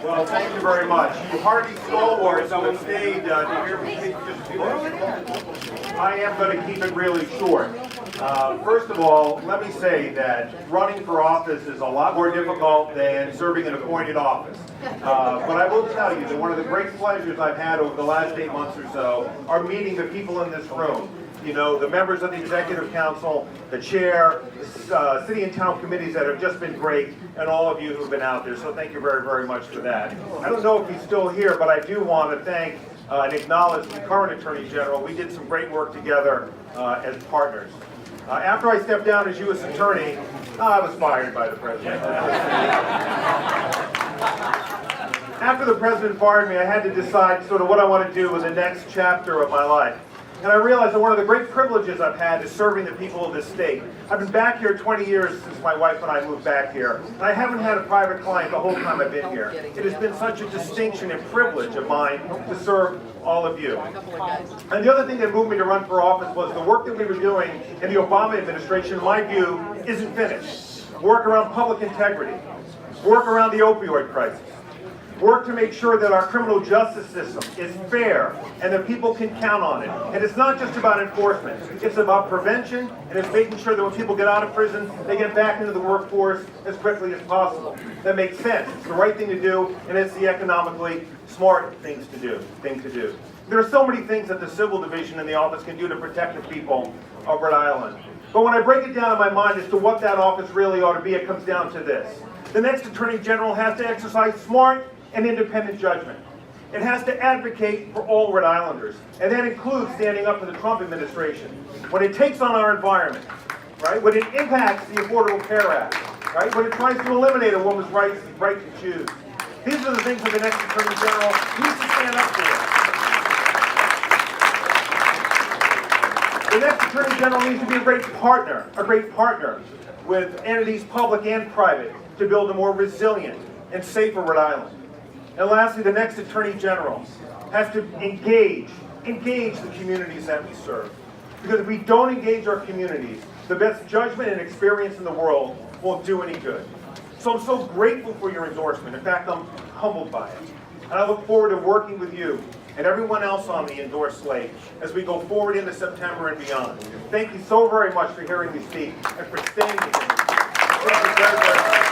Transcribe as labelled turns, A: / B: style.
A: Well, thank you very much. You hardy stalwarts who stayed to hear me speak just a few minutes. I am going to keep it really short. First of all, let me say that running for office is a lot more difficult than serving an appointed office. But I will tell you that one of the great pleasures I've had over the last 8 months or so are meeting the people in this room. You know, the members of the Executive Council, the chair, the city and town committees that have just been great, and all of you who've been out there. So thank you very, very much for that. I don't know if he's still here, but I do want to thank and acknowledge the current Attorney General. We did some great work together as partners. After I stepped down as U.S. Attorney, I was fired by the President. After the President fired me, I had to decide sort of what I want to do with the next chapter of my life. And I realized that one of the great privileges I've had is serving the people of this state. I've been back here 20 years since my wife and I moved back here, and I haven't had a private client the whole time I've been here. It has been such a distinction and privilege of mine to serve all of you. And the other thing that moved me to run for office was the work that we were doing in the Obama administration, in my view, isn't finished. Work around public integrity, work around the opioid crisis, work to make sure that our criminal justice system is fair and that people can count on it. And it's not just about enforcement. It's about prevention, and it's making sure that when people get out of prison, they get back into the workforce as quickly as possible. That makes sense. It's the right thing to do, and it's the economically smart thing to do. There are so many things that the civil division in the office can do to protect the people of Rhode Island. But when I break it down in my mind as to what that office really ought to be, it comes down to this. The next Attorney General has to exercise smart and independent judgment. It has to advocate for all Rhode Islanders, and that includes standing up to the Trump administration. When it takes on our environment, right? When it impacts the Affordable Care Act, right? When it tries to eliminate a woman's right to choose. These are the things that the next Attorney General needs to stand up for. The next Attorney General needs to be a great partner with entities public and private to build a more resilient and safer Rhode Island. And lastly, the next Attorney General has to engage the communities that we serve. Because if we don't engage our communities, the best judgment and experience in the world won't do any good. So I'm so grateful for your endorsement. In fact, I'm humbled by it. And I look forward to working with you and everyone else on the endorsed slate as we go forward into September and beyond. Thank you so very much for hearing me speak and for staying with me. Thank you very, very much.